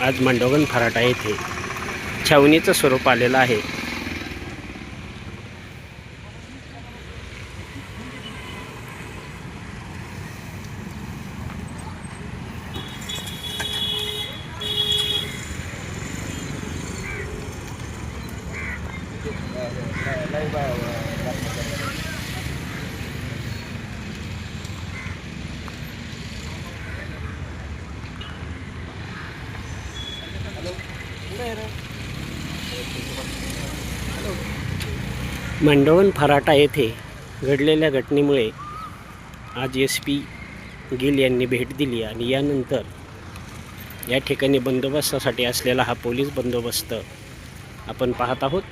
आज मांडोगण फराटा येथे छावणीचं स्वरूप आलेलं आहे। मांडोगण फराटा येथे घडलेल्या घटनेमुळे आज SP गिल यांनी भेट दिली आणि यानंतर या ठिकाणी बंदोबस्तासाठी असलेला हा पोलीस बंदोबस्त आपण पाहत आहोत।